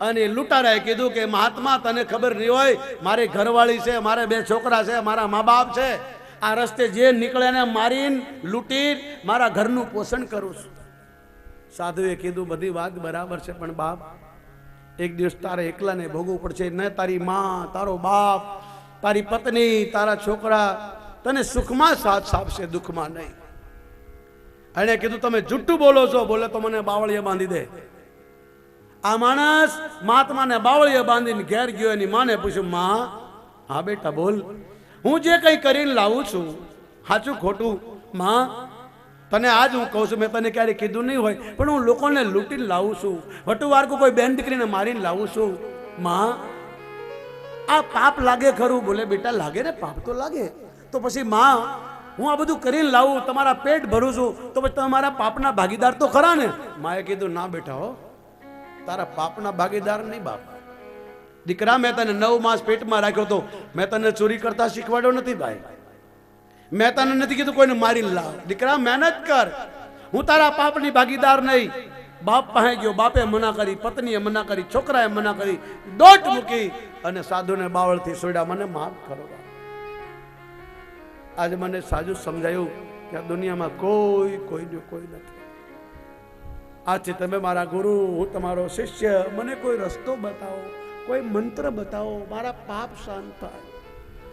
અને લૂંટારાએ કીધું કે મહાત્મા તને ખબર નહીં હોય, મારી ઘરવાળી છે, મારે 2 છોકરા છે, મારા મા બાપ છે, આ રસ્તે જે નીકળે ને મારીને લૂંટી મારા ઘરનું પોષણ કરું છું. સાધુએ કીધું બધી વાત બરાબર છે, પણ બાપ એક દિવસ તારે એકલાને ભોગવવું પડશે. ન તારી માં, તારો બાપ, તારી પત્ની, તારા છોકરા તને સુખમાં સાથ આપશે, દુઃખમાં નહીં. એણે કીધું તમે જુઠ્ઠું બોલો છો. બોલે તો મને બાવળીએ બાંધી દે. આ માણસ મહાત્માને બાવળીએ બાંધીને ઘેર ગયો. એની માને પૂછ્યું, માં હા બેટા બોલ, હું જે કંઈ કરીને લાવું છું સાચું ખોટું? માં તને આજ હું કહું છું, મેં તને ક્યારેય કીધું નહીં હોય, પણ હું લોકોને લૂંટીને લાવું છું, વટુવારકું કોઈ બેન દીકરીને મારીને લાવું છું. માં આ પાપ લાગે ખરું? બોલે બેટા લાગે ને, પાપ તો લાગે. તો પછી માં હું આ બધું કરીને લાવું, તમારા પેટ ભરું છું, તો પછી તમારા પાપના ભાગીદાર તો ખરા ને? માએ કીધું ના બેટા હો, તારા પાપના ભાગીદાર નહીં બાપ. દીકરા મેં તને 9 માસ પેટમાં રાખ્યો તો મેં તને ચોરી કરતા શીખવાડ્યો નથી ભાઈ. મેં તને નથી કીધું કોઈને મારી લાવ. દીકરા મહેનત કર, હું તારા પાપની ભાગીદાર નહીં. બાપ પાસે ગયો, બાપે મના કરી, પત્નીએ મના કરી, છોકરાએ મના કરી, દોટ મૂકી અને સાધુને બાવળથી છોડ્યા. મને માફ કરો. આજે મને સાજું સમજાયું કે આ દુનિયામાં કોઈ નથી. આથી તમે મારા ગુરુ, હું તમારો શિષ્ય, મને કોઈ રસ્તો બતાવો, કોઈ મંત્ર બતાવો, મારા પાપ શાંત થાય.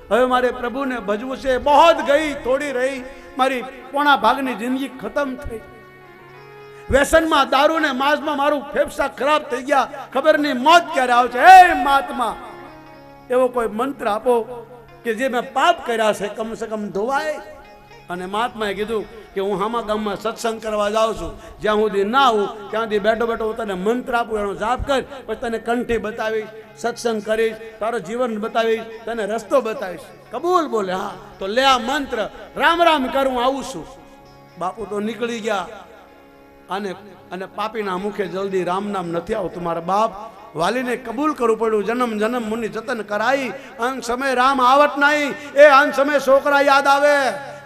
હવે મારે પ્રભુને ભજવું છે. બહોત ગઈ થોડી રહી, મારી પોણા ભાગની જિંદગી ખતમ થઈ. વ્યસનમાં, દારૂ ને માંસમાં મારું ફેફસા ખરાબ થઈ ગયા. ખબર નહીં મોત ક્યારે આવશે. હે મહાત્મા, એવો કોઈ મંત્ર આપો કે જે મેં પાપ કર્યા છે કમ સે કમ ધોવાય. અને મહાત્માએ કીધું કે હું હામા ગામમાં સત્સંગ કરવા જાઉં છું, જ્યાં સુધી ના આવું ત્યાં સુધી બેઠો બેઠો હું તને મંત્ર આપું, એનો જાપ કર, પછી તને કંઠી બતાવીશ, સત્સંગ કરીશ, તારો જીવન બતાવીશ, તને રસ્તો બતાવીશ. કબૂલ? બોલે હા. તો લે આ મંત્ર, રામ રામ કર, હું આવું છું. બાપુ તો નીકળી ગયા. અને પાપીના મુખે જલ્દી રામ નામ નથી આવતું. મારા બાપ વાલીને કબૂલ કરવું પડ્યું. જન્મ જન્મ મુનિ જતન કરાઈ, અંત સમય રામ આવત નહીં. એ અંત સમય છોકરા યાદ આવે,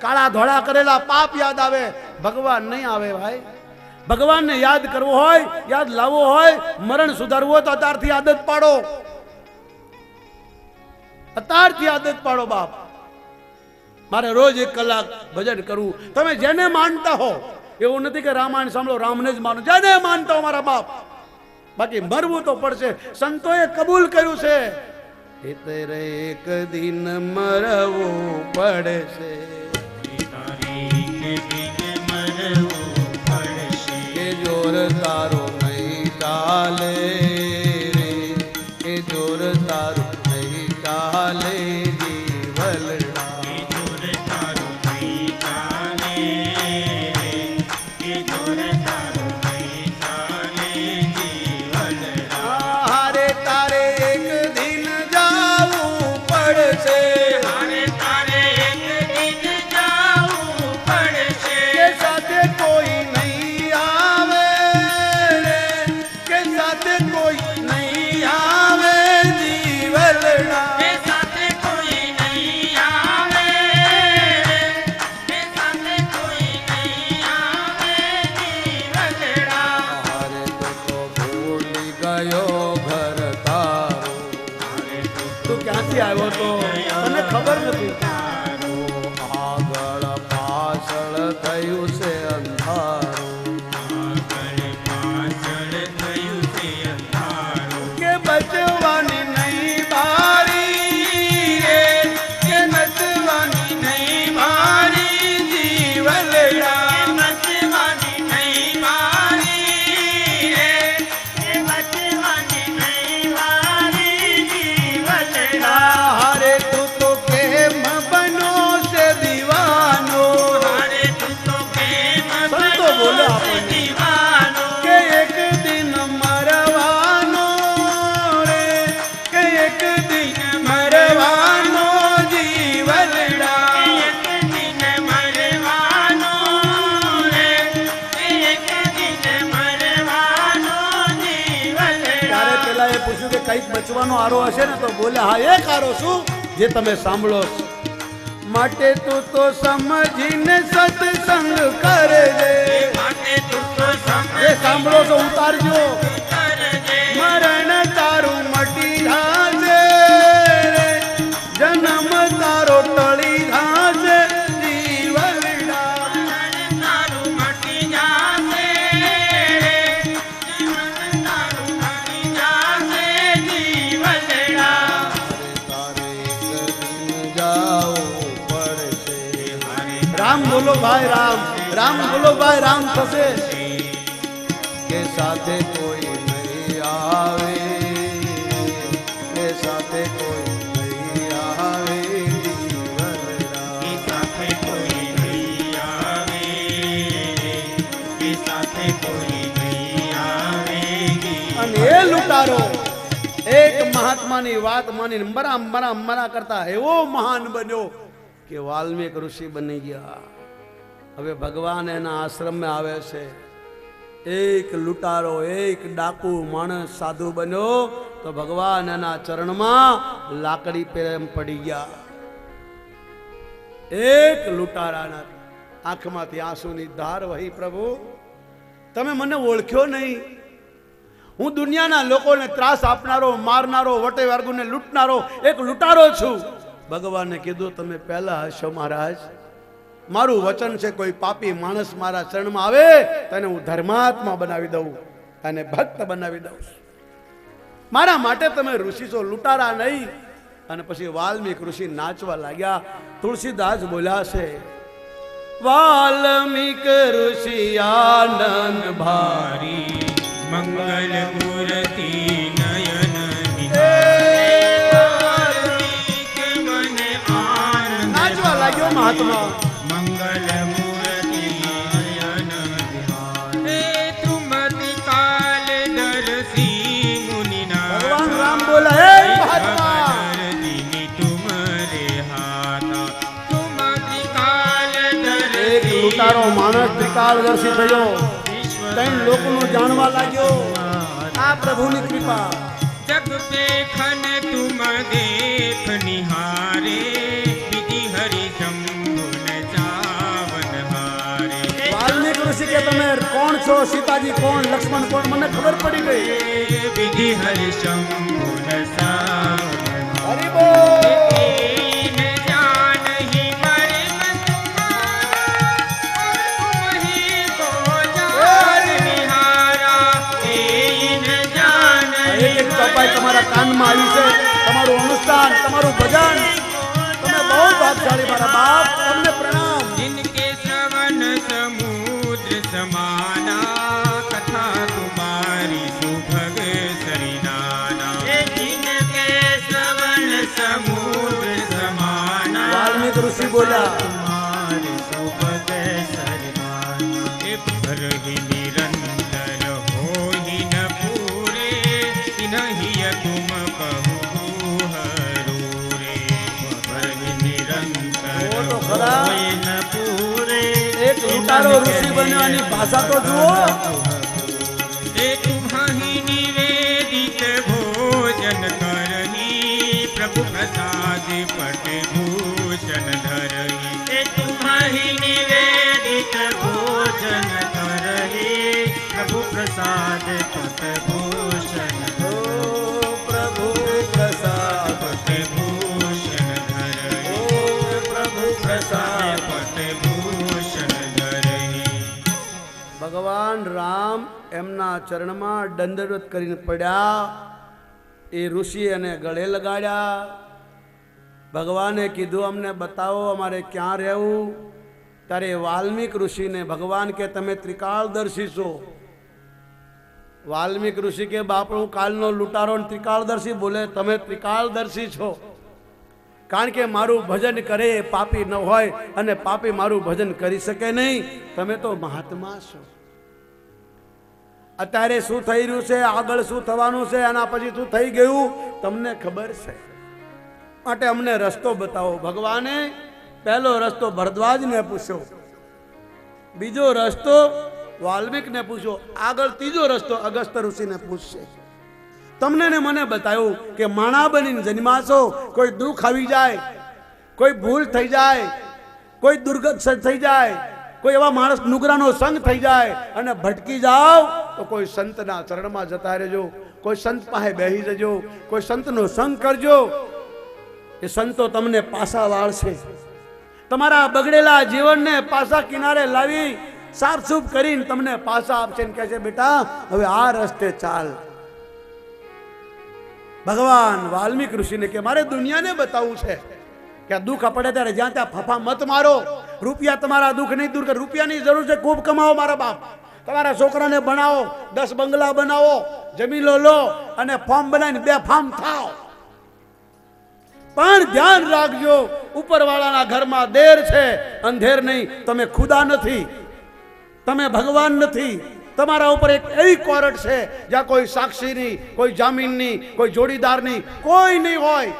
કાળા ધોળા કરેલા પાપ યાદ આવે, ભગવાન નહીં આવે ભાઈ. ભગવાનને યાદ કરવો હોય, યાદ લાવવો હોય, મરણ સુધારવું હોય તો અત્યારથી આદત પાડો. અત્યારથી આદત પાડો બાપ. મારે રોજ 1 કલાક ભજન કરવું. તમે જેને માનતા હો, એવું નથી કે રામાયણ સાંભળો, રામને જ માનો. જેને માનતા હો મારા બાપ, બાકી મરવું તો પડશે. સંતોએ કબૂલ કર્યું છે. તેરે એક દિન મરવું પડશે, કે જોર તારો નહીં ચાલે રે, કે જોર તારો નહીં ચાલે જીવલડા, કે જોર તારો નહીં ચાલે રે, કે જોર તારો નહીં ચાલે જીવલડા. હારે તારે એક દિન જાવું પડશે, હારે તારે એક દિન જાવું પડશે, કે સાથે કોઈ નહીં આવે રે, કે સાથે કોઈ નહીં આવે જીવલડા, કે સાથે કોઈ નહીં આવે રે, કે સાથે કોઈ નહીં આવે જીવલડા. હારે તો ભૂલી ગયો ઘર તારો, તું ક્યાંથી આવ્યો તો તને ખબર નથી. આગળ પાછળ થયું છે અંધારું, કે બચવાની નહીં બારી રે, કે નચવાની નહીં બારી જીવલડા, નચવાની નહીં બારી રે, કે બચવાની નહીં બારી જીવલડા. હારે તું તો કેમ બનો છે દીવાનો, હારે તું તો કેમ બનો છે દીવાનો, કે એક દિન મરવાનો રે, કે એક દિન મરવાનો જીવલડા, એક દિન મરવાનો રે, એક દિન મરવાનો જીવલડા. ત્યારે પેલા એ પૂછ્યું કે કઈક બચવાનો આરો હશે ને? તો બોલે હા, એક આરો. શું? જે તમે સાંભળો. માટે તું તો સમજીને સત્સંગ કરજે, માટે તું તો સમજીને સાંભળો તો ઉતારજો. મરણ બોલો ભાઈ રામ, રામ બોલો ભાઈ રામ થશે કે સાથે કોઈ નહીં આવે, કે સાથે કોઈ નહીં આવે, કે સાથે કોઈ નહીં આવે, કે સાથે કોઈ નહીં આવે. અને એ લૂંટારો એક મહાત્માની વાત માની મરા કરતા એવો મહાન બન્યો કે વાલ્મીક ઋષિ બની ગયા. હવે ભગવાન એના આશ્રમમાં આવે છે. એક લૂંટારો, એક ડાકુ માણસ સાધુ બન્યો તો ભગવાન એના ચરણમાં લાકડી પ્રેમ પડી ગયા. એક લૂંટારાના આંખમાંથી આંસુની ધાર વહી. પ્રભુ તમે મને ઓળખ્યો નહીં, હું દુનિયાના લોકોને ત્રાસ આપનારો, મારનારો, વટે વર્ગોને લૂંટનારો એક લૂંટારો છું. ભગવાને કીધું તમે પહેલા હશો મહારાજ. મારું વચન છે કોઈ પાપી માણસ મારા ચરણમાં આવે તેને હું ધર્માત્મા બનાવી દઉં અને ભક્ત બનાવી દઉં. મારા માટે તમે ઋષિ છો, લૂંટારા નહીં. અને પછી વાલ્મીક ઋષિ નાચવા લાગ્યા. તુલસીદાસ બોલ્યા છે, વાલ્મીક ઋષિ આનંદ ભારી, મંગલ મૂર્તિ નયન નાચવા લાગ્યો મહાત્મા. મંગલ મૂર્તિ નયન હે તુમતિ કાલ દર્શી મુનિના ભગવાન રામ બોલા, હે મહાત્મા તુમરે હાથા તુમતિ કાલ દર્શી. એક લૂંટારો માણસ ત્રિકાળદર્શી થયો, ત્રણ લોકોનું જાણવા લાગ્યો. આ પ્રભુની કૃપા. જગ પેખન તુમ દેખ નિહારે, વિધિ હરિ શંભુન ચાવન હારે. વાલ્મીક ઋષિ કે તમે કોણ છો, સીતાજી કોણ, લક્ષ્મણ કોણ, મને ખબર પડી ગઈ. વિધિ હરિ શંભુન ચાવન હરિ બોલ. તમારા કાનમાં આવી છે, તમારું અનુષ્ઠાન, તમારું ભજન, તમે બહુ ભાગશાળી મારા બાપ, તમને પ્રણામ. जिनके श्रवण समुद्र समाना, कथा तुम्हारी सुभग सरिनाना. जिनके श्रवण समुद्र समाना, વાલ્મીક ઋષિ બોલ્યા, तुम्हारी सुभग सरिनाना. हे भरहि निरंतर होहि न पूरे, तिनहि तुम कहु हरू रे. भरहि निरंतर તો ખરા. होहि न पूरे, એક લૂંટારો ઋષિ બનવાની ભાષા તો જુઓ. हे तुम्हि निवेदित भोजन करहि, प्रभु प्रसाद पट भूषण धरहि. हे तुम्हि निवेदित भोजन करहि, प्रभु प्रसाद पट भूषण ઓ પ્રભુ પ્રસાદ, पट भूषण धरहि. ઓ પ્રભુ પ્રસાદ. पट भूषण धरहि. ભગવાન રામ એમના ચરણમાં દંડવત કરીને પડ્યા. એ ઋષિ એને ગળે લગાડ્યા. ભગવાને કીધું અમને બતાવો અમારે ક્યાં રહેવું. ત્યારે વાલ્મીક ઋષિને ભગવાન કે તમે ત્રિકાળદર્શી છો. વાલ્મીક ઋષિ કે બાપ હું કાલનો લૂંટારો ને ત્રિકાળદર્શી. બોલે તમે ત્રિકાળદર્શી છો કારણ કે મારું ભજન કરે એ પાપી ન હોય અને પાપી મારું ભજન કરી શકે નહીં. તમે તો મહાત્મા છો. અત્યારે શું થઈ રહ્યું છે, આગળ શું થવાનું છે, આના પછી શું થઈ ગયું તમને ખબર છે. માટે અમને રસ્તો બતાવો. ભગવાને પહેલો રસ્તો ભરદ્વાજને પૂછ્યો, બીજો રસ્તો વાલ્મીકને પૂછ્યો, આગળ ત્રીજો રસ્તો અગસ્ત્ય ઋષિને પૂછશે. તમને ને મને બતાવ્યું કે માણા બનીને જન્મા છો, કોઈ દુઃખ આવી જાય, કોઈ ભૂલ થઈ જાય, કોઈ દુર્ગત થઈ જાય, કોઈ એવા માણસ નુગરાનો સંગ થઈ જાય અને ભટકી જાઓ તો કોઈ સંતના ચરણમાં જતા રહેજો, કોઈ સંત પાસે બેસી જજો, કોઈ સંતનો સંગ કરજો. એ સંતો તમને પાસા વાળશે, તમારા બગડેલા જીવનને પાસા કિનારે લાવી સાફસૂફ કરીને તમને પાસા આપશે ને કહે છે બેટા હવે આ રસ્તે ચાલ. ભગવાન વાલ્મીક ઋષિને કે મારે દુનિયાને બતાવવું છે કે આ દુઃખ પડે ત્યારે જ્યાં ત્યાં ફફા મત મારો, રૂપિયા તમારા દુઃખ નહીં દૂર કરે. રૂપિયાની જરૂર છે, ખૂબ કમાવો મારા બાપ. તમારા છોકરાને ભણાવો, 10 બંગલા બનાવો, જમીનો લો અને ફોર્મ બનાવીને 2 ફાર્મ થાઓ. પણ ધ્યાન રાખજો, ઉપરવાળાના ઘરમાં દેર છે, અંધેર નહીં. તમે ખુદા નથી, તમે ભગવાન નથી. તમારા ઉપર એક એવી કોર્ટ છે જ્યાં કોઈ સાક્ષી નહીં, કોઈ જામીન નહીં, કોઈ જોડીદાર નહીં, કોઈ નહીં હોય.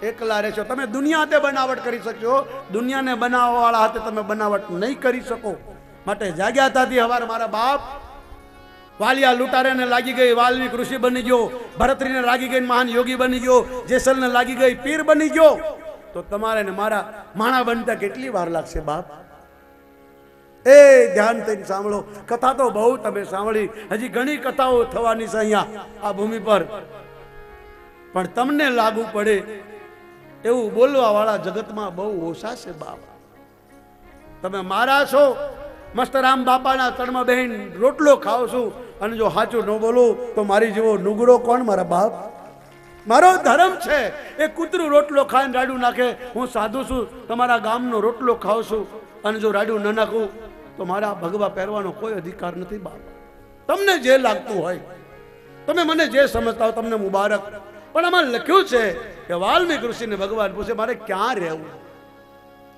એકલા રહેશો. તમે દુનિયા હાથે બનાવટ કરી શકશો, દુનિયાને બનાવવાવાળા હાથે તમે બનાવટ નહીં કરી શકો. માટે જાગ્યા તાથી હવાર મારા બાપ. વાલિયા લૂંટારેને લાગી ગઈ વાલ્મીક ઋષિ બની ગયો, ભરતરીને લાગી ગઈ મહાન યોગી બની ગયો, જેસલને લાગી ગઈ પીર બની ગયો. તો તમારે ને મારા માણા બનતા કેટલી વાર લાગશે બાપ? એ ધ્યાન થઈને સાંભળો. કથા તો બહુ તમે સાંભળી, હજી ઘણી કથાઓ થવાની છે અહીંયા આ ભૂમિ પર, પણ તમને લાગુ પડે એવું બોલવા વાળા જગતમાં બહુ ઓછા છે બાપ. તમે મારા છો, મસ્તરામ બાપાના તળમાં બેહીન રોટલો ખાવ છું, અને જો સાચું ન બોલું તો મારી જેવો નુગડો કોણ મારા બાપ? મારો ધર્મ છે. એ કૂતરું રોટલો ખાઈને રાડું નાખે, હું સાધુ છું, તમારા ગામનો રોટલો ખાઉં છું, અને જો રાડું ન નાખું તો મારા ભગવા પહેરવાનો કોઈ અધિકાર નથી બાપ. તમને જે લાગતું હોય, તમે મને જે સમજતા હો, તમને મુબારક. પણ આમાં લખ્યું છે કે વાલ્મીક ઋષિને ભગવાન પૂછે મારે ક્યાં રહેવું,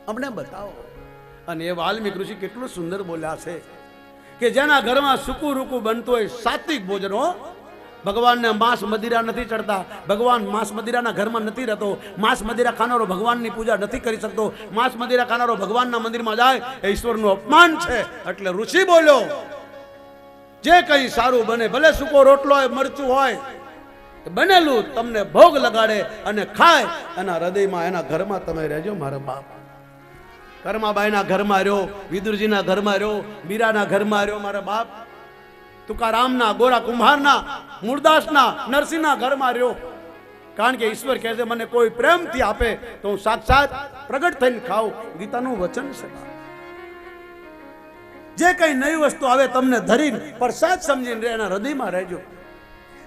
અમને બતાવો. અને એ વાલ્મીક ઋષિ કેટલું સુંદર બોલ્યા છે કે જેના ઘરમાં સૂકું રૂકું બનતું હોય, સાત્વિક ભોજન હો. ભગવાનને માંસ મદિરા નથી ચડતા, ભગવાન માંસ મદિરાના ઘરમાં નથી રહેતો. માંસ મદિરા ખાનારો ભગવાનની પૂજા નથી કરી શકતો. માંસ મદિરા ખાનારો ભગવાનના મંદિરમાં જાય એ ઈશ્વરનું અપમાન છે. એટલે ઋષિ બોલ્યો જે કંઈ સારું બને, ભલે સૂકો રોટલો હોય, મરચું હોય, બનેલું તમને ભોગ લગાડે અને ખાય, એના હૃદયમાં એના ઘરમાં તમે રહેજો મારા બાપ. કર્માબાઈના ઘરમાં રહ્યો, વિદુરજીના ઘરમાં રહ્યો, મીરાના ઘરમાં રહ્યો મારા બાપ. તુકારામના, ગોરા કુંભારના, મૂળદાસના, નરસિંહના ઘરમાં રહ્યો. કારણ કે ઈશ્વર કહે છે મને કોઈ પ્રેમથી આપે તો હું સાક્ષાત પ્રગટ થઈને ખાઉં. ગીતાનું વચન છે. જે કઈ નવી વસ્તુ આવે તમને ધરીને પ્રસાદ સમજીને એના હૃદયમાં રહેજો.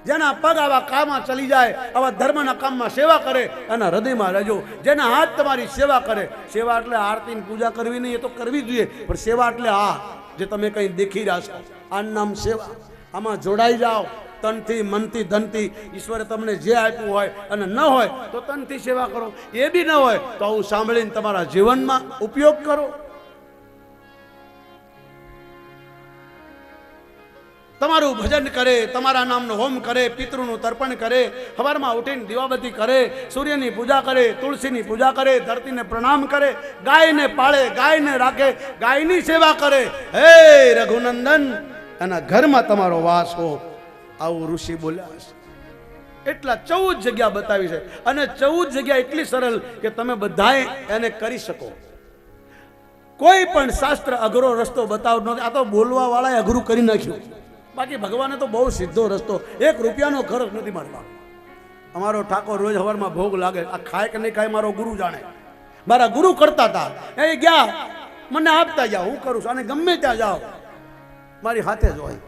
જેના પગ આવા કામમાં ચલી જાય, આવા ધર્મના કામમાં સેવા કરે, એના હૃદયમાં રહેજો. જેના હાથ તમારી સેવા કરે, સેવા એટલે આરતીની પૂજા કરવી નહીં, એ તો કરવી જોઈએ, પણ સેવા એટલે આ જે તમે કંઈ દેખી રહ્યા છો, આ નામ સેવા. આમાં જોડાઈ જાઓ તનથી, મનથી, ધનથી. ઈશ્વરે તમને જે આપ્યું હોય અને ન હોય તો તનથી સેવા કરો. એ બી ન હોય તો આવું સાંભળીને તમારા જીવનમાં ઉપયોગ કરો. તમારું ભજન કરે, તમારા નામનો હોમ કરે, પિતૃનું તર્પણ કરે, સવારમાં ઉઠીને દીવાબત્તી કરે, સૂર્યની પૂજા કરે, તુલસીની પૂજા કરે, ધરતીને પ્રણામ કરે, ગાયને પાળે, ગાયને રાખે, ગાયની સેવા કરે. હે રઘુનંદન, એના ઘરમાં તમારો વાસ હો. આવું ઋષિ બોલ્યા છે. એટલા 14 જગ્યા બતાવી છે, અને 14 જગ્યા એટલી સરળ કે તમે બધાએ એને કરી શકો. કોઈ પણ શાસ્ત્ર અઘરો રસ્તો બતાવતો નથી. આ તો બોલવા વાળાએ અઘરું કરી નાખ્યું. બાકી ભગવાને તો બહુ સીધો રસ્તો, 1 રૂપિયાનો ખર્ચ નથી મારવા. અમારો ઠાકોર રોજ સવારમાં ભોગ લાગે, આ ખાય કે નહીં ખાય મારો ગુરુ જાણે. મારા ગુરુ કરતા હતા, એ ગયા મને આપતા જાઓ, હું કરું છું. અને ગમે ત્યાં જાઓ મારી હાથે જ હોય.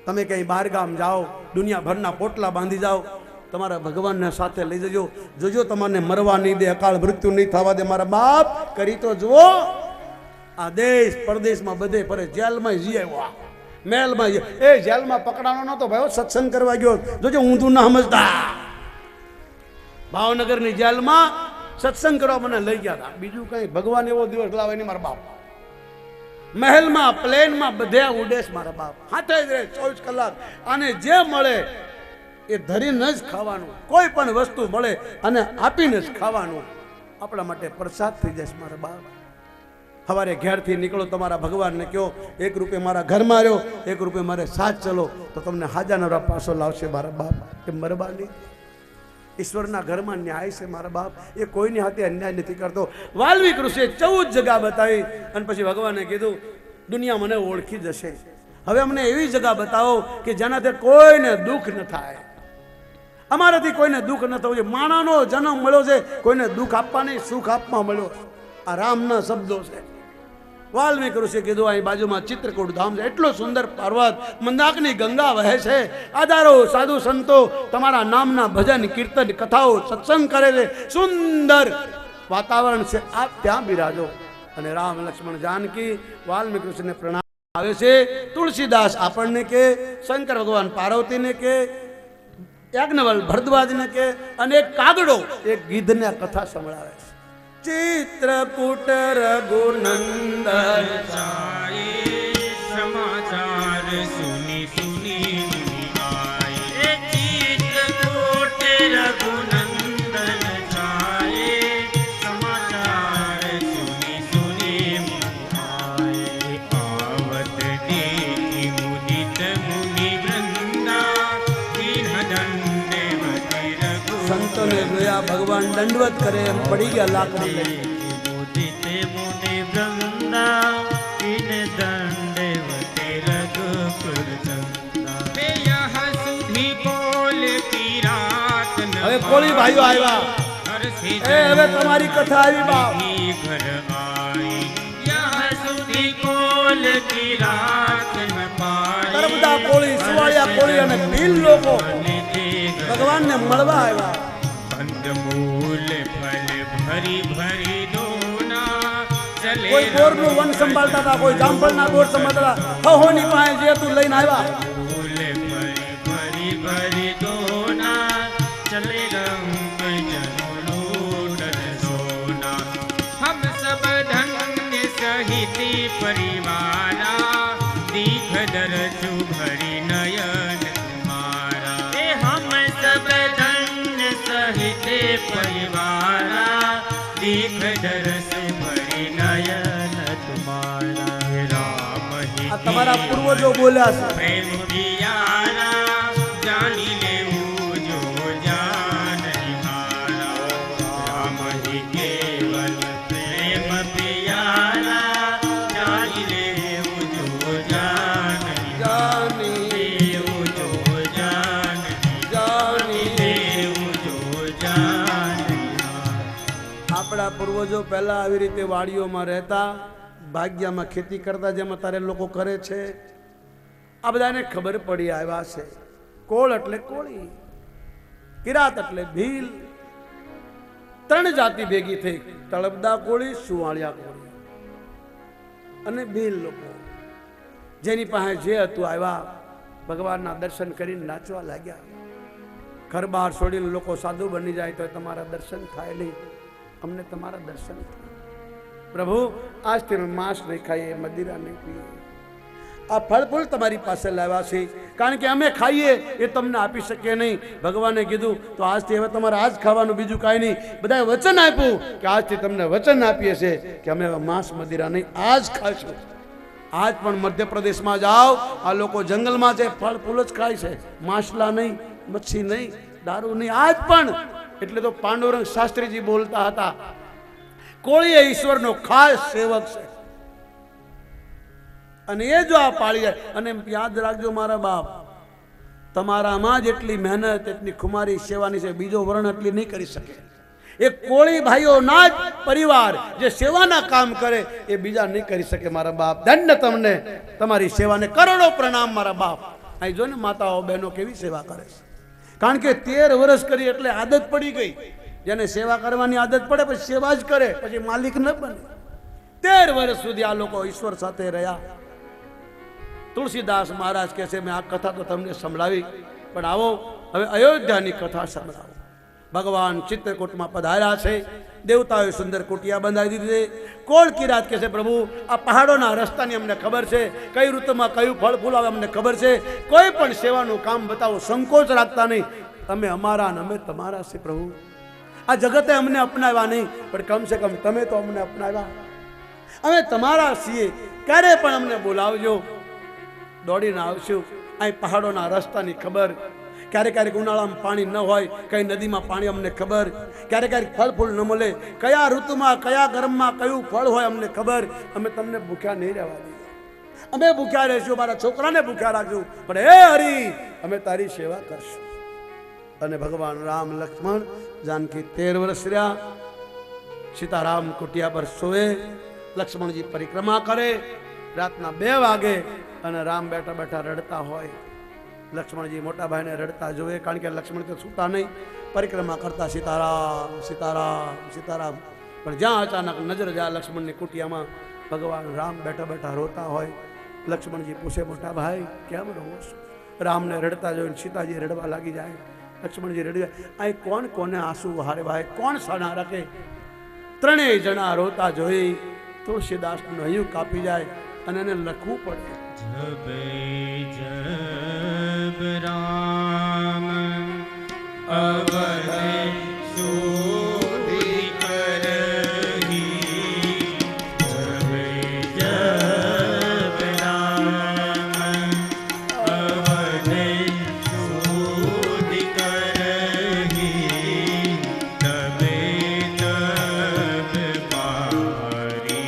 તમે ક્યાંય બહાર ગામ જાઓ, દુનિયાભરના પોટલા બાંધી જાઓ, તમારા ભગવાનને સાથે લઈ જજો. જોજો તમને મરવા નહીં દે, અકાળ મૃત્યુ નહીં થવા દે મારા બાપ. કરી તો જુઓ. આ દેશ પરદેશમાં બધે ફરે, જેલમાં જી આવ્યો, મહેલમાં એ જેલમાં પકડાનો નતો ભાઈ, સત્સંગ કરવા ગયો. જોજો ઊંધું ના સમજતા. ભાવનગરની જેલમાં સત્સંગ કરવા મને લઈ ગયા હતા. બીજું કઈ ભગવાન એવો દિવસ લાવે નહીં મારા બાપ. મહેલમાં, પ્લેનમાં બધે ઉડેશ મારા બાપ. હાથે જ રહે 24 કલાક. અને જે મળે એ ધરીને જ ખાવાનું. કોઈ પણ વસ્તુ મળે અને આપીને જ ખાવાનું. આપણા માટે પ્રસાદ થઈ જશે મારા બાપ. સવારે ઘેરથી નીકળો, તમારા ભગવાનને કહો 1 રૂપિયા મારા ઘરમાં રહ્યો, 1 રૂપિયા મારે સાથ ચલો, તો તમને હાજા નવરા પાછો લાવશે મારા બાપ. એ મરબાની ઈશ્વરના ઘરમાં ન્યાય છે મારા બાપ. એ કોઈની હાથે અન્યાય નથી કરતો. વાલ્મીક ઋષિએ 14 જગ્યા બતાવી અને પછી ભગવાને કીધું દુનિયા મને ઓળખી જશે. હવે અમને એવી જગ્યા બતાવો કે જેનાથી કોઈને દુઃખ ન થાય. અમારાથી કોઈને દુઃખ ન થવું જોઈએ. માણાનો જન્મ મળ્યો છે, કોઈને દુઃખ આપવા નહીં, સુખ આપવા મળ્યો. આ રામના શબ્દો છે. વાલ્મીક ઋષિએ કીધું અહીં બાજુમાં ચિત્રકૂટ ધામ છે, એટલો સુંદર પર્વત, મંદાકની ગંગા વહે છે. આધારો સાધુ સંતો તમારા નામના ભજન, કીર્તન, કથાઓ, સત્સંગ કરે છે. સુંદર વાતાવરણ છે, આપ ત્યાં બિરાજો. અને રામ લક્ષ્મણ જાનકી વાલ્મીકી ઋષિને પ્રણામ આવે છે. તુલસીદાસ આપણને કે, શંકર ભગવાન પાર્વતીને કે, યાજ્ઞવલ્ક ભરદ્વાજને કે, અને એક કાગડો એક ગીધને આ કથા સંભળાવે છે. ચિત્રકૂટ રઘુનંદન जाए समाचार सुनी सुनी मुनि आए चित्रकूट रघुनंदन जाए समाचार सुनी सुनी मुनि आए आवत देखी मुदित मुनि वृंदा दीन दंडवती रघु સંતોને જોયા ભગવાન દંડવત કરે એમ પડી ગયા લાકડી લઈ. मुदित मुनि वृंदा दीन दंडवती रघुकुल चंदा वे यहाँ सुधी बोल की रात न હવે કોળી ભાઈઓ આવ્યા. घर से એ હવે તમારી કથા આવી બાપ. ही घर आई यहाँ सुधी बोल की रात न पाई નર્મદા કોળી, સુવાળિયા કોળી અને ભીલ લોકો ने देख ભગવાનને મળવા આવ્યા. कंदमूल फल भरी भरी दोना चले કોઈ બોરનું વન સંભાળતા હતા, કોઈ જામફળના બોર સંભાળતા હતા. હહોની પાસે જે તું લઈને આવ્યા. फूल भरी भरी दोना चले रंग जनो लूटन सोना हम सब धन्य सहित परिवारा दीख दरजू भरी नयन तुम्हारा ए हम सब धन्य सहित परिवारा दीख दरस भरी नयन तुम्हारा राम ही આ તમારા પૂર્વજો બોલ્યા છે. प्रेम पियारा जानी लेऊ जो जान निहारा राम ही केवल प्रेम पियारा जानी लेऊ जो जान જાની लेऊ जो जान જાની. लेऊ जो जान આપણા પૂર્વજો પહેલા આવી રીતે વાડીઓમાં રહેતા, ભાગ્યામાં ખેતી કરતા, જેમ અત્યારે લોકો કરે છે. આ બધાને ખબર પડી આવ્યા છે. કોળ એટલે કોળી, કિરાત એટલે ભીલ, ત્રણ જાતિ ભેગી થઈ. તળપદા કોળી, સુવાળિયા કોળી અને ભીલ લોકો. જેની પાસે જે હતું આવ્યા, ભગવાનના દર્શન કરીને નાચવા લાગ્યા. ઘર બહાર છોડીને લોકો સાધુ બની જાય તો તમારા દર્શન થાય નહીં. અમને તમારા દર્શન થાય. પ્રભુ આજથી અમે માંસ નહીં ખાઈએ, મદિરા નહીં પીએ. આ ફળ ફૂલ તમારી પાસે લાવ્યા છે, કારણ કે અમે ખાઈએ એ તમને આપી શકીએ નહીં. ભગવાને કીધું તો આજથી હવે તમારે આજ ખાવાનું, બીજું કાંઈ નહીં. બધાએ વચન આપ્યું કે આજથી તમને વચન આપીએ છીએ કે અમે હવે માંસ મદિરા નહીં, આજ ખાશું. આજ પણ મધ્યપ્રદેશમાં જાઓ, આ લોકો જંગલમાં છે, ફળ ફૂલ જ ખાય છે, માછલા નહીં, મચ્છી નહીં, દારૂ નહીં. આજ પણ એટલે તો પાંડુરંગ શાસ્ત્રીજી બોલતા હતા, કોળી એ ઈશ્વરનો ખાસ સેવક છે. અને એ જો આ પાળી જાય, અને યાદ રાખજો મારા બાપ, તમારામાં જેટલી મહેનત, એટલી ખુમારી સેવાની છે, બીજો વર્ણ એટલી નહીં કરી શકે. એ કોળી ભાઈઓના જ પરિવાર જે સેવાના કામ કરે એ બીજા નહીં કરી શકે. મારા બાપ દંડ તમને, તમારી સેવાને કરોડો પ્રણામ મારા બાપ. અહીં જો ને માતાઓ બહેનો કેવી સેવા કરે છે, કારણ કે 13 વર્ષ કરી એટલે આદત પડી ગઈ. જેને સેવા કરવાની આદત પડે પછી સેવા જ કરે, પછી માલિક ન બને. 13 વર્ષ સુધી આ લોકો ઈશ્વર સાથે રહ્યા. તુલસીદાસ મહારાજ કહે છે, મેં આ કથા તો તમને સંભળાવી, પણ આવો હવે અયોધ્યાની કથા સંભળાવો. ભગવાન ચિત્રકૂટમાં પધાર્યા છે. દેવતાઓએ સુંદર કુટિયા બંધાવી દીધી છે. કોળ કિરાત કહે છે, પ્રભુ આ પહાડોના રસ્તાની અમને ખબર છે, કઈ ઋતુમાં કયું ફળ ફૂલ આવે અમને ખબર છે. કોઈ પણ સેવાનું કામ બતાવો, સંકોચ રાખતા નહીં. તમે અમારા અને અમે તમારા છે પ્રભુ. આ જગતે અમને અપનાવ્યા નહીં, પણ કમસે કમ તમે તો અમને અપનાવ્યા. અમે તમારા છીએ, ક્યારે પણ અમને બોલાવજો, દોડીને આવશું. અહીં પહાડોના રસ્તાની ખબર, ક્યારેક ક્યારેક ઉનાળામાં પાણી ન હોય, કઈ નદીમાં પાણી અમને ખબર, ક્યારેક ક્યારેક ફળ ફૂલ ન મળે, કયા ઋતુમાં કયા ગરમમાં કયું ફળ હોય અમને ખબર. અમે તમને ભૂખ્યા નહીં રહેવા દઈએ. અમે ભૂખ્યા રહીશું, મારા છોકરાને ભૂખ્યા રાખશું, પણ હે હરી અમે તારી સેવા કરશું. અને ભગવાન રામ લક્ષ્મણ જાનકી 13 વર્ષ રહ્યા. સીતારામ કુટિયા પર સોએ, લક્ષ્મણજી પરિક્રમા કરે. રાતના 2 વાગે અને રામ બેઠા બેઠા રડતા હોય. લક્ષ્મણજી મોટા ભાઈને રડતા જોવે, કારણ કે લક્ષ્મણ તો સૂતા નહીં, પરિક્રમા કરતા સીતારામ સીતારામ સીતારામ. પણ જ્યાં અચાનક નજર જાય લક્ષ્મણની કુટિયામાં ભગવાન રામ બેઠા બેઠા રોતા હોય. લક્ષ્મણજી પૂછે, મોટા ભાઈ કેમ રહો છો? રામને રડતા જોઈને સીતાજી રડવા લાગી જાય. લક્ષ્મણજી રડી જાય. આ કોણ કોને આંસુ વહારે ભાઈ, કોણ સાના રાખે? ત્રણેય જણા રોતા જોઈ તુલસીદાસનું હૈયું કાપી જાય અને એને લખવું પડે. जब जब राम अवध सोधी करही, जब जब राम अवध सोधी करही, तबे तब पारी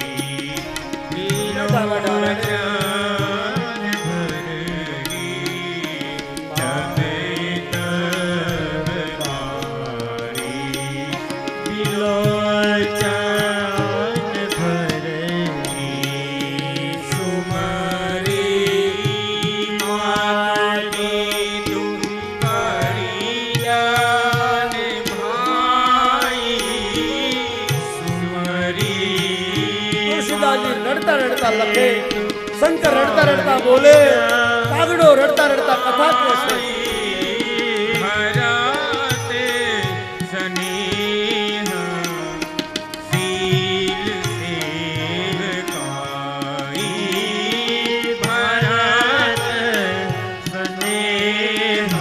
રડતા રડતા લખે, શંકર રડતા રડતા બોલે, કાગડો રડતા રડતા કથા કહે છે. ભરતે સ્નેહ શીલ સેવકાઈ, ભરત સ્નેહ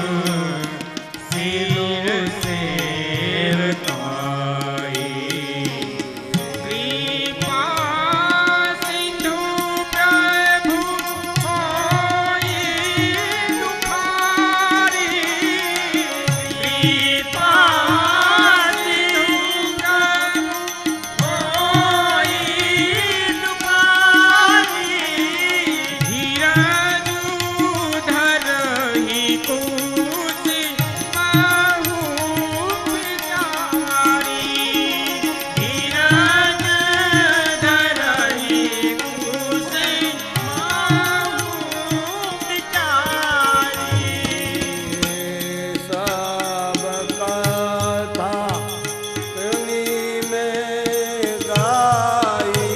શીલ સેવકાઈ, કૃપા સિંધુ પ્રભુ હોઈ દુખારી, કૃપા સિંધુ પ્રભુ હોઈ દુખારી, હીરાધુધર હી કુશી બાહુ વિચારી, હીરાધર હી કુશી બાહુ વિચારી. सब कथा तुनी में गाई,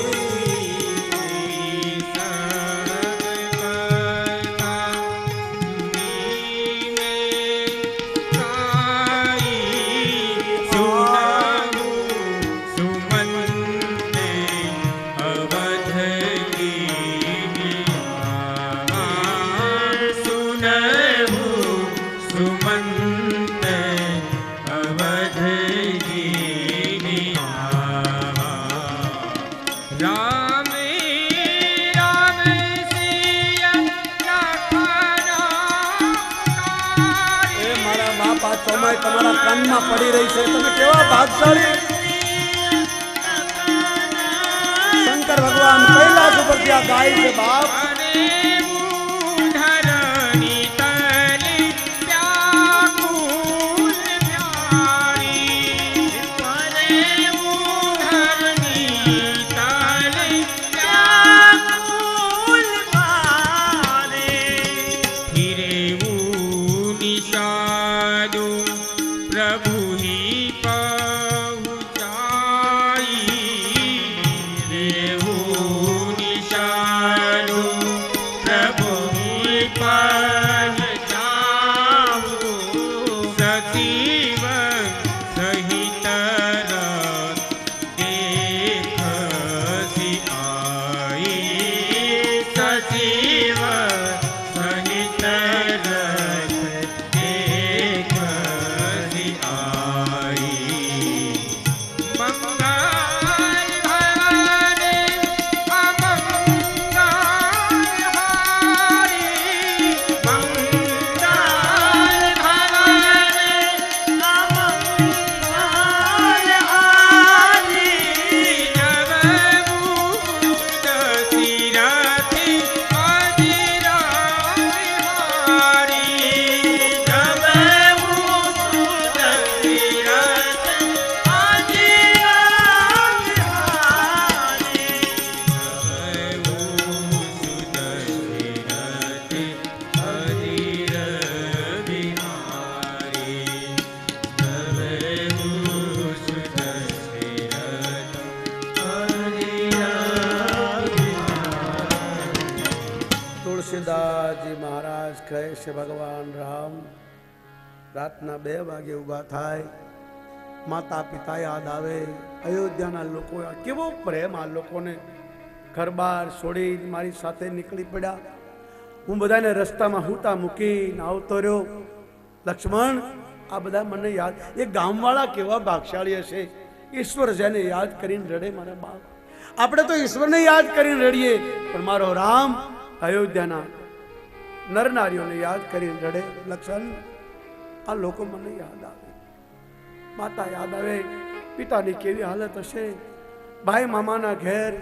राम राम सिया એ મારા બાપ આ ચોમાઈ તમારા કાનમાં પડી રહી છે. તમે કેવા ભાગશાળી! શંકર ભગવાન કૈલાસ ઉપરથી આ ગાય છે બાપ. प्रभु ही पहुँचाई, देवू निशानु प्रभु ही पहुँचाऊ, सचिव सहित देख सी आई, सचिव सहित देख सी आई, मंगल भवाने अमंगल हारी, मंगल भवाने કહે છે ભગવાન રામ રાતના 2 વાગે ઊભા થાય, માતા પિતા યાદ આવે, અયોધ્યાના લોકો, કેવો પ્રેમ આ લોકોને, ઘર-બાર છોડી મારી સાથે નીકળી પડ્યા. હું બધાને રસ્તામાં હુતા મૂકીને આવતો રહ્યો. લક્ષ્મણ, આ બધા મને યાદ, એ ગામવાળા કેવા ભાગશાળી હશે, ઈશ્વર જેને યાદ કરીને રડે મારા બાપ. આપણે તો ઈશ્વરને યાદ કરીને રડીએ, પણ મારો રામ અયોધ્યાના નરનારીઓને યાદ કરીને રડે. લક્ષ્મણ, આ લોકો મને યાદ આવે, માતા યાદ આવે, પિતાની કેવી હાલત હશે, ભાઈ મામાના ઘેર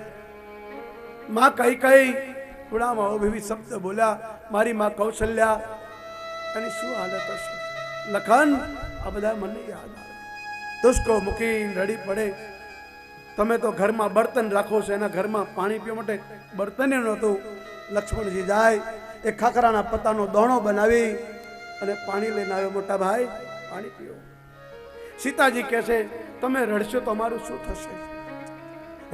માં કઈ કઈ પુણામાં વિવિધ શબ્દ બોલ્યા, મારી માં કૌશલ્યા, એની શું હાલત હશે. લખન, આ બધા મને યાદ આવે. તુષ્કો મૂકીને રડી પડે. તમે તો ઘરમાં બર્તન રાખો છો, એના ઘરમાં પાણી પીવા માટે બર્તન નહોતું. લક્ષ્મણજી જાય, એ ખાખરાના પત્તાનો દોણો બનાવી અને પાણી લઈને આવ્યો. મોટા ભાઈ, પાણી પીઓ. સીતાજી કહે છે, તમે રડશો તો અમારું શું થશે.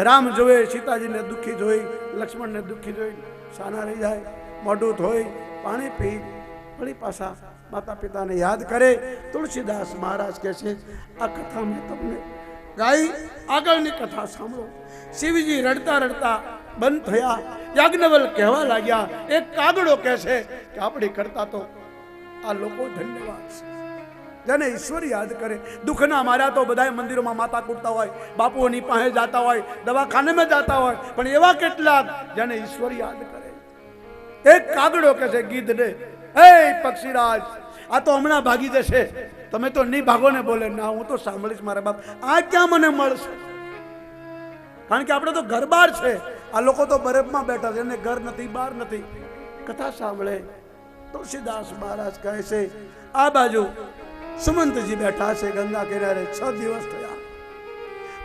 રામ જોવે સીતાજીને દુઃખી જોઈ, લક્ષ્મણને દુઃખી જોઈ સાના રહી જાય, મોઢું ધોઈ પાણી પી વળી પાછા માતા પિતાને યાદ કરે. તુલસીદાસ મહારાજ કહે છે, આ કથા મેં તમને ગાઈ, આગળની કથા સાંભળો. શિવજી રડતા રડતા બંધ થયા. યાજ્ઞવલ કહેવા લાગ્યા, એક કાગડો કહે છે કે આપણી કરતા તો આ લોકો ધન્યવાદ છે, જેને ઈશ્વર યાદ કરે. દુઃખના માર્યા તો બધા મંદિરોમાં માતા કૂટતા હોય, બાપુઓની પાસે જાતા હોય, દવાખાનેમાં જાતા હોય, પણ એવા કેટલાક જેને ઈશ્વર યાદ કરે. એક કાગડો કહે છે ગીધને, હે પક્ષીરાજ, આ તો હમણાં ભાગી જશે, તમે તો નહીં ભાગો ને. બોલે, ના, હું તો સાંભળીશ મારા બાપ, આ ક્યાં મને મળશે. કારણ કે આપણે તો ઘર બાર છે, આ લોકો તો બરફમાં બેઠા છે, એને ઘર નથી, બહાર નથી. કથા સાંભળે. તુલસીદાસ મહારાજ કહે છે, આ બાજુ સુમંતજી બેઠા છે ગંગા કિનારે, 6 દિવસ થયા.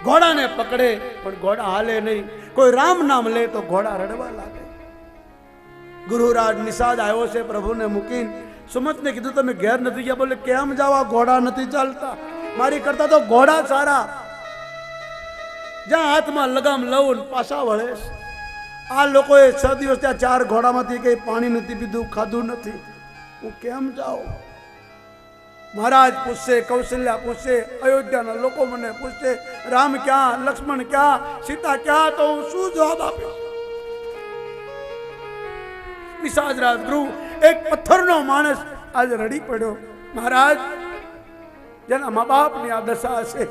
ઘોડાને પકડે પણ ઘોડા હાલે નહીં. કોઈ રામ નામ લે તો ઘોડા રડવા લાગે. ગુરુરાજ નિષાદ આવ્યો છે પ્રભુને મૂકીને. સુમંતને કીધું, તમે ઘેર નથી ગયા. બોલે, કેમ જાવ, આ ઘોડા નથી ચાલતા, મારી કરતા તો ઘોડા સારા. જ્યાં હાથમાં લગામ લઉં પાછા વળે. આ લોકોએ 6 દિવસ ત્યાં 4 ઘોડામાંથી કઈ પાણી નથી પીધું, ખાધું નથી, હું કેમ જાઉં. મહારાજ પૂછશે, કૌશલ્યા પૂછશે, અયોધ્યાના લોકો મને પૂછશે, રામ ક્યાં, લક્ષ્મણ ક્યાં, સીતા ક્યાં, તો હું શું જવાબ આપીશ. નિષાદરાજ ગૃહ, એક પથ્થરનો માણસ આજે રડી પડ્યો. મહારાજ, જેના મા બાપની આ દશા હશે,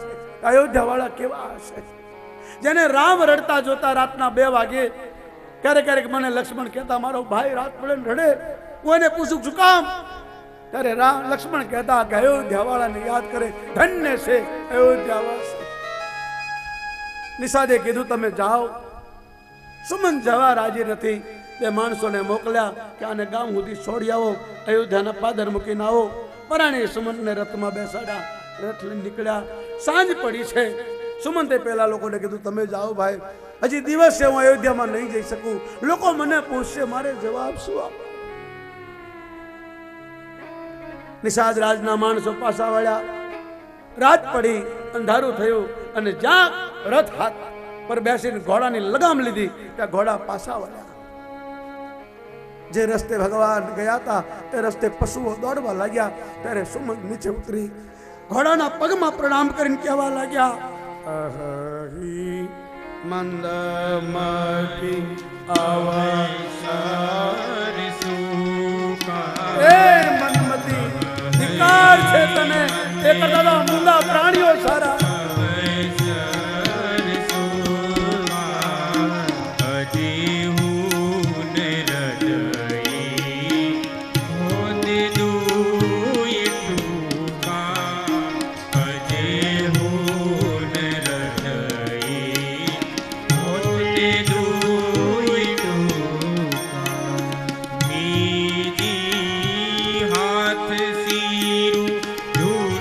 અયોધ્યા વાળા કેવા હશે. જેને રામ રડતા જોતા રાતના 2 વાગે, ક્યારેક ક્યારેક મને લક્ષ્મણ કહેતા, મારો ભાઈ રાત પડે ને રડે, હું એને પૂછું શું કામ. ત્યારે લક્ષ્મણ કહેતા કે અયોધ્યા વાળાને યાદ કરે, ધન્ય છે અયોધ્યાવાસી. નિષાદે કીધું, તમે જાઓ. સુમન જવા રાજી નથી. 2 માણસોને મોકલ્યા કે આને ગામ સુધી છોડી આવો, અયોધ્યાના પાદર મૂકીને આવો. પરાણે સુમંતને રથમાં બેસાડ્યા, રથ લઈને નીકળ્યા. સાંજ પડી છે. સુમંતે પેલા લોકોને કીધું, તમે જાઓ ભાઈ, હજી દિવસ છે, હું અયોધ્યામાં નહીં જઈ શકું. લોકો મને પૂછશે, મારે જવાબ શું આપો. નિષાદ રાજના માણસો પાછા વળ્યા. રાત પડી, અંધારું થયું, અને જ્યાં રથ હાથ પર બેસીને ઘોડાની લગામ લીધી, ત્યાં ઘોડા પાછા વળ્યા. જે રસ્તે ભગવાન ગયા હતા તે રસ્તે પશુઓ દોડવા લાગ્યા. ત્યારે સુમંત નીચે ઉતરી ઘોડાના પગમાં પ્રણામ કરીને કહેવા લાગ્યા, અહી મંદમતી અવસર સુકા. એ મનમતી, ધિક્કાર છે તને, એ કરતા મૂંગા પ્રાણીઓ સારા. ધૂળ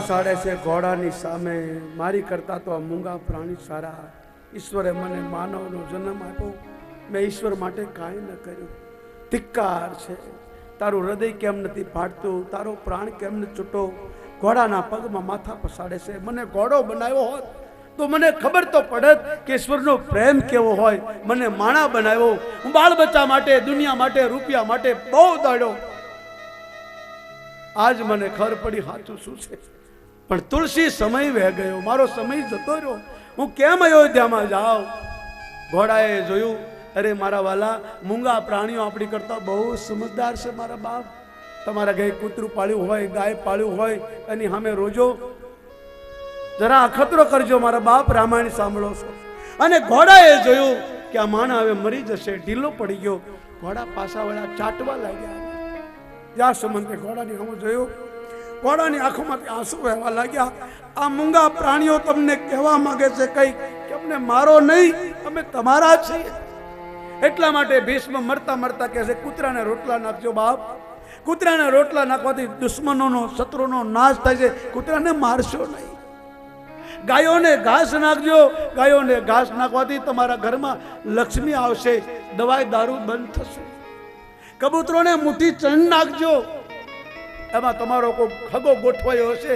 પસાડે છે ઘોડાની સામે, મારી કરતા તો આ મૂંગા પ્રાણી સારા. ઈશ્વરે મને માનવનો જન્મ આપ્યો, મેં ઈશ્વર માટે કાંઈ ન કર્યું. ધિક્કાર છે, તારું હૃદય કેમ નથી ફાટતું, તારો પ્રાણ કેમ ન છૂટો? ઘોડાના પગમાં માથા પસાડે છે. મને ઘોડો બનાવ્યો હોત તો મને ખબર તો પડત કે ઈશ્વરનો પ્રેમ કેવો હોય. મને માણા બનાવ્યો, હું બાળ બચ્ચા માટે, દુનિયા માટે, રૂપિયા માટે બહુ દોડ્યો. આજ મને ખબર પડી સાચું શું છે. પણ તુલસી સમય વહી ગયો, મારો સમય જતો રહ્યો. હું કેમ અયોધ્યામાં જાઉં? ઘોડાએ જોયું, અરે મારા વાલા, મૂંગા પ્રાણીઓ આપણી કરતા બહુ સમજદાર છે મારા બાપ. તમારા ઘરે કૂતરું પાળ્યું હોય, ગાય પાળ્યું હોય, એની સામે રોજો, જરા અખતરો કરજો મારા બાપ. રામાયણ સાંભળો છો. અને ઘોડાએ જોયું કે આ માણા હવે મરી જશે, ઢીલો પડી ગયો. ઘોડા પાછા વળ્યા, ચાટવા લાગ્યા. જ્યાં સુમંતે ઘોડાની સામે જોયું, ઘોડાની આંખોમાંથી આંસુ વહેવા લાગ્યા. આ મૂંગા પ્રાણીઓ તમને કહેવા માંગે છે કંઈક કે અમને મારો નહીં, અમે તમારા છીએ. એટલા માટે ભીષ્મ મરતા મરતા કહે છે, કૂતરાને રોટલા નાખજો બાપ. કૂતરાને રોટલા નાખવાથી દુશ્મનોનો, શત્રુનો નાશ થાય છે. કૂતરાને મારશો નહીં. ગાયોને ઘાસ નાખજો. ગાયોને ઘાસ નાખવાથી તમારા ઘરમાં લક્ષ્મી આવશે, દવાઈ દારૂ બંધ થશે. કબૂતરોને મુઠ્ઠી ચણ નાખજો, એમાં તમારો કોઈ ખગો ગોઠવાયો હશે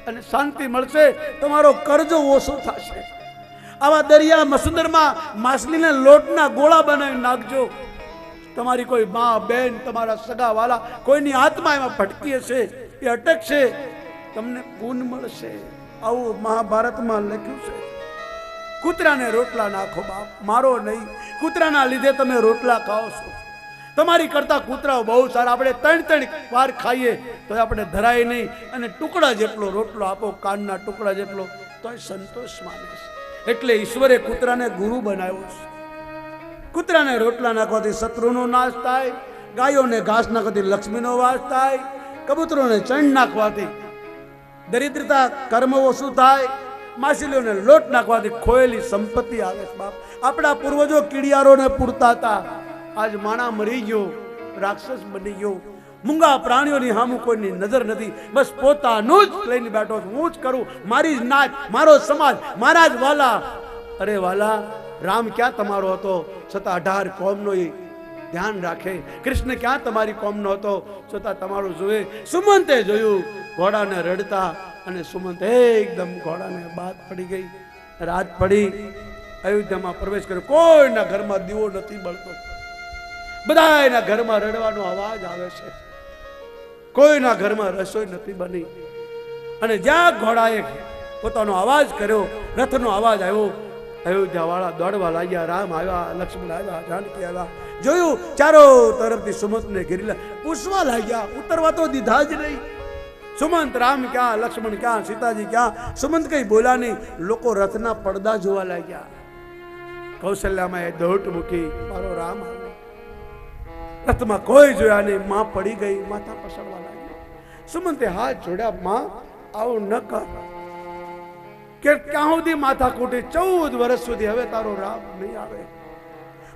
અને શાંતિ મળશે, તમારો કરજો ઓછો થશે. આવા દરિયા સમુદ્રમાં માછલીને લોટના ગોળા બનાવી નાખજો. તમારી કોઈ મા, બેન, તમારા સગા વાલા, કોઈની આત્મા એમાં ભટકી હશે, એ અટકશે, તમને પૂન મળશે. આવું મહાભારતમાં લખ્યું છે. કૂતરાને રોટલા નાખો બાપ, મારો નહીં. કૂતરાના લીધે તમે રોટલા ખાઓ છો. તમારી કરતા કૂતરાઓ બહુ સારા. આપણે 3 વાર ખાઈએ તો આપણે ધરાય નહીં. અને ટુકડા જેટલો રોટલો આપો, કાનના ટુકડા જેટલો, તો સંતોષ માને છે. એટલે ઈશ્વરે કૂતરાને ગુરુ બનાવ્યો છે. કૂતરાને રોટલા નાખવાથી શત્રુનો નાશ થાય, ગાયોને ઘાસ નાખવાથી લક્ષ્મીનો વાસ થાય, કબૂતરોને ચણ નાખવાથી દરિદ્રતા કર્મ ઓછું થાય, માછલીઓને લોટ નાખવાથી ખોયેલી સંપત્તિ આવે છે બાપ. આપણા પૂર્વજો કીડિયારોને પૂરતા હતા. આજ માણા મરી ગયો, રાક્ષસ બની ગયો. મૂંગા પ્રાણીઓની સામું કોઈની નજર નથી. બસ પોતાનું જ લઈને બેઠો છું. હું જ કરું, મારી જ નાચ, મારો સમાજ, મારા જ વાલા. અરે વાલા, રામ ક્યાં તમારો હતો, છતાં 18 કોમનો એ ધ્યાન રાખે. કૃષ્ણ ક્યાં તમારી કોમનો હતો, છતાં તમારું જોવે. સુમંતે જોયું ઘોડાને રડતા, અને સુમંત એકદમ ઘોડાને બાદ પડી ગઈ. રાત પડી, અયોધ્યામાં પ્રવેશ કર્યો. કોઈના ઘરમાં દીવો નથી બળતો, બધાના ઘરમાં રડવાનો અવાજ આવે છે. કોઈના ઘરમાં રસોઈ નથી બની. અને જ્યાં ઘોડાએ પોતાનો અવાજ કર્યો, રથનો અવાજ આવ્યો, અયોધ્યા વાળા દોડવા લાગ્યા. રામ આવ્યા, લક્ષ્મણ આવ્યા, જાનકી આવ્યા. જોયું ચારો તરફથી સુમંતને ઘેરી પૂછવા લાગ્યા. ઉતરવા તો દીધા જ નહીં. સુમંત, રામ ક્યાં, લક્ષ્મણ ક્યાં, સીતાજી ક્યાં? સુમંત કઈ બોલ્યા નહીં. લોકો રથના પડદા જોવા લાગ્યા. કૌશલ્યામાં એ દોટ મૂકી, મારો રામ આવ્યો. રથમાં કોઈ જોયા નહીં. માં પડી ગઈ, માથા પસરવા લાગી. સુમંતે હાથ જોડ્યા, માં આવું ન કર. કે ક્યાં સુધી માથા કૂટી? 14 વર્ષ સુધી હવે તારો રામ નહીં આવે.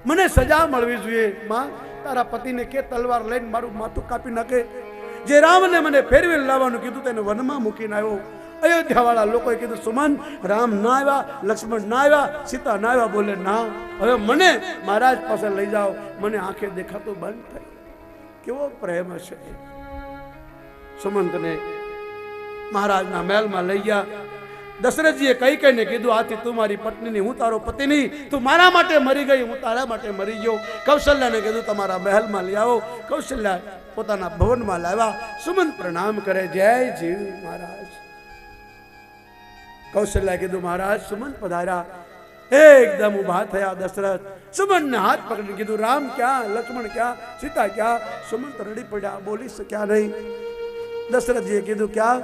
મને સજા મળવી જોઈએ. માં, તારા પતિને કે તલવાર લઈને મારું માથું કાપી નાખે. જે રામને મને ફેરવી લાવવાનું કીધું તેને વનમાં મૂકીને આવ્યો. અયોધ્યા વાળા લોકોએ કીધું, સુમંત, રામ ના આવ્યા, લક્ષ્મણ ના આવ્યા, સીતા ના આવ્યા. બોલે ના, હવે મને મહારાજ પાસે લઈ જાઓ. મને આંખે દેખાતું બંધ થઈ. કેવો પ્રેમ હશે. સુમંતને મહારાજના મહેલમાં લઈ ગયા. દશરથજીએ કઈ કઈને કીધું, આથી તું મારી પત્ની નહીં, હું તારો પતિ નહીં. તું મારા માટે મરી ગઈ, હું તારા માટે મરી ગયો. કૌશલ્યાને કીધું, તમારા મહેલમાં લઈ આવો. કૌશલ્યા પોતાના ભવનમાં લાવ્યા. સુમંત પ્રણામ કરે, જય જીવ મહારાજ. કૌશલ્યા કીધું, મહારાજ સુમંત પધાર્યા. એકદમ ઉભા થયા દશરથ. સુમંતને હાથ પકડીને કીધું, રામ ક્યાં, લક્ષ્મણ ક્યાં, સીતા ક્યાં? સુમંત રડી પડ્યા, બોલી શક્યા નહીં. દશરથજીએ કીધું, ક્યાં?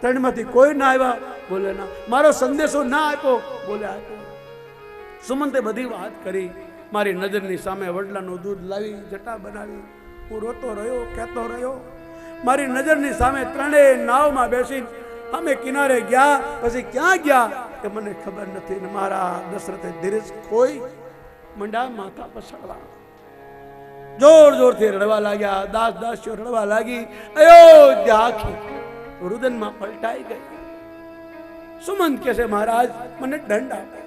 3 માંથી કોઈ ના આવ્યા? બોલે ના. મારો સંદેશો ના આપ્યો? બોલે આપ્યો. સુમંતે બધી વાત કરી. મારી નજરની સામે વડલાનું દૂધ લાવી, જટા બનાવી. હું રોતો રહ્યો, કહેતો રહ્યો. મારી નજરની સામે 3 નાવમાં બેસી અમે કિનારે ગયા. પછી ક્યાં ગયા કે મને ખબર નથી. ને મારા દશરથે ધીરજ ખોઈ મંડા માથા પછાડવા. જોર જોરથી રડવા લાગ્યા. દાસ દાસીઓ રડવા લાગી. અયોધ્યા આખી રુદનમાં પલટાઈ ગઈ. સુમંત કહે છે, મહારાજ મને દંડ આપો,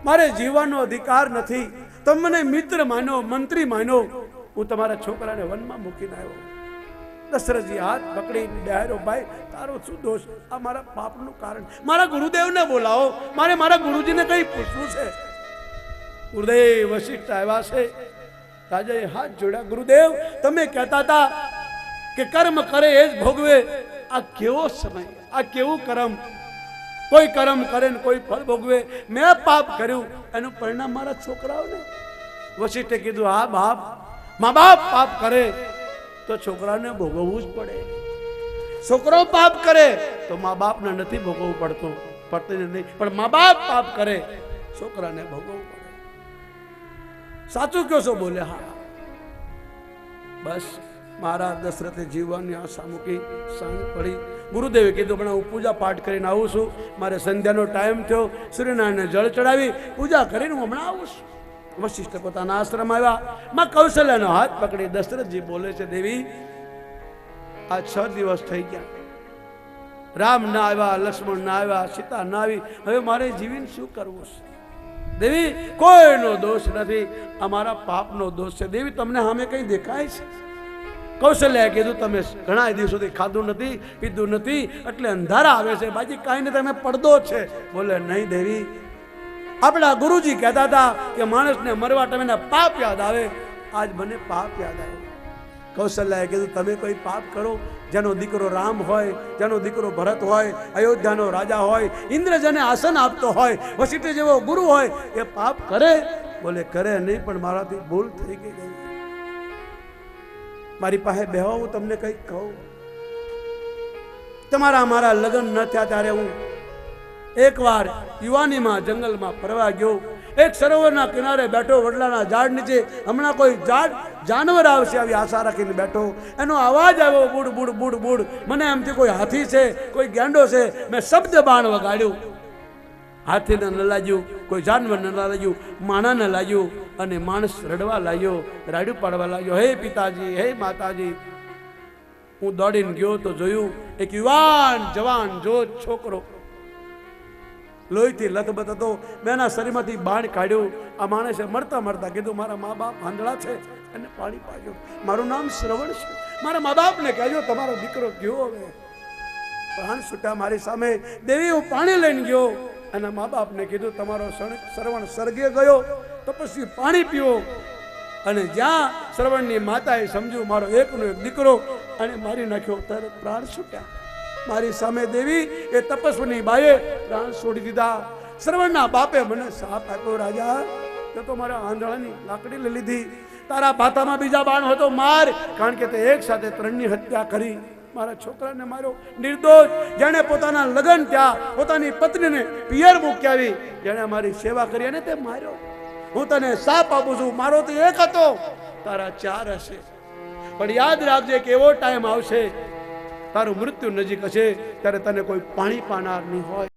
મારે જીવવાનો અધિકાર નથી. તમે મને મિત્ર માનો, મંત્રી માનો, હું તમારા છોકરાને વનમાં મૂકીને આવ્યો. દશરથજી હાથ પકડી બેહારો, ભાઈ તારો શું દોષ? આ મારા પાપનું કારણ. મારા ગુરુદેવને બોલાવો, મારે મારા ગુરુજીને કઈ પૂછવું છે. ગુરુદેવ વશિષ્ઠ આવ્યા છે. રાજાએ હાથ જોડ્યા, ગુરુદેવ તમે કહેતા હતા કે કર્મ કરે એ જ ભોગવે. આ કેવો સમય, આ કેવું કર્મ? કોઈ કર્મ કરે ને કોઈ ફળ ભોગવે. મેં પાપ કર્યું, એનું પરિણામ મારા છોકરાઓને. વશિષ્ઠે કીધું, હા બાપ, મા બાપ પાપ કરે તો છોકરાને ભોગવવું જ પડે. છોકરો પાપ કરે તો મા બાપને નથી ભોગવવું પડતું, નહીં, પણ મા બાપ પાપ કરે છોકરાને ભોગવવું પડે. સાચું કહો છો? બોલે હા. બસ મારા દશરથે જીવવાની આશા મૂકી, સાંજ પડી. ગુરુદેવે કીધું, પણ હું પૂજા પાઠ કરીને આવું છું, મારે સંધ્યાનો ટાઈમ થયો, સૂર્યનારાયણને જળ ચડાવી પૂજા કરીને હું હમણાં આવું છું. વશિષ્ઠ પોતાના આશ્રમ આવ્યા. માં કૌશલ્યાનો હાથ પકડી દશરથજી બોલે છે, દેવી આ 6 દિવસ થઈ ગયા, રામ ના આવ્યા, લક્ષ્મણ ના આવ્યા, સીતા ના આવી, હવે મારે જીવીને શું કરવું છે? દેવી કોઈનો દોષ નથી, અમારા પાપનો દોષ છે. દેવી તમને સામે કઈ દેખાય છે? કૌશલ્યાએ કીધું, તમે ઘણા દિવસોથી ખાધું નથી, પીધું નથી, એટલે અંધારા આવે છે. બાજી કાંઈ નહીં, તમે પડદો છે. બોલે નહીં દેવી, આપણા ગુરુજી કહેતા હતા કે માણસને મરવા ટાઈમે પાપ યાદ આવે. આજ મને પાપ યાદ આવ્યો. કૌશલ્યાએ કીધું, તમે કોઈ પાપ કરો, જેનો દીકરો રામ હોય, જેનો દીકરો ભરત હોય, અયોધ્યાનો રાજા હોય, ઇન્દ્ર જેને આસન આપતો હોય, વશિષ્ઠ જેવો ગુરુ હોય, એ પાપ કરે? બોલે કરે નહીં, પણ મારાથી ભૂલ થઈ ગઈ. મારી પાસે બેહો, હું તમને કંઈક કહું. તમારા મારા લગ્ન ન થયા ત્યારે હું એકવાર યુવાનીમાં જંગલમાં ફરવા ગયો. એક સરોવરના કિનારે બેઠો, વડલાના ઝાડ નીચે. હમણાં કોઈ જાનવર આવશે આવી આશા રાખીને બેઠો. એનો અવાજ આવ્યો, બુડ બુડ બુડ બુડ. મને એમથી કોઈ હાથી છે, કોઈ ગેંડો છે. મેં શબ્દ બાણ વગાડ્યું. હાથીને ન લાગ્યું, કોઈ જાનવર ન લાગ્યું, માણાને લાગ્યું, અને માણસ રડવા લાગ્યો, રાડ્યું પાડવા લાગ્યો, હે પિતાજી, હે માતાજી. હું દોડીને ગયો તો જોયું એક યુવાન જવાન જોત છોકરો લોહીથી લથબથ હતો. મેં એના શરીરમાંથી બાણ કાઢ્યું. આ માણસે મળતા મળતા કીધું, મારા મા બાપ આંધળા છે, એને પાણી પાજો. મારું નામ શ્રવણ છે. મારા મા બાપને કહેજો તમારો દીકરો ગયો. હવે પ્રાણ છૂટા મારી સામે. દેવી હું પાણી લઈને ગયો. એના મા બાપને કીધું, તમારો શ્રવણ સ્વર્ગે ગયો, તો પછી પાણી પીવો. અને જ્યાં શ્રવણની માતાએ સમજ્યું મારો એકનો એક દીકરો, અને મારી નાખ્યો, તરત પ્રાણ છૂટ્યા મારી સામે. દેવી એ તપસ્વીની બાએ પ્રાણ છોડી દીધા. શ્રવણના બાપે મને સાપ આપ્યો, રાજા તો મારા આંધળાની લાકડી લઈ લીધી. તારા ભાતામાં બીજા બાણ હતો, માર, કારણ કે તે એક સાથે 3ની હત્યા કરી. મારા છોકરાને માર્યો. નિર્દોષ, જેણે પોતાના લગ્ન ત્યાં પોતાની પત્નીને પિયર મૂકી આવી, જેણે મારી સેવા કરી, અને તે માર્યો. હું તને સાપ આપું છું, મારો તો એક હતો, તારા 4 હશે. પણ યાદ રાખજે કે એવો ટાઈમ આવશે, તારું મૃત્યુ નજીક હશે, ત્યારે તને કોઈ પાણી પાનાર નહીં હોય.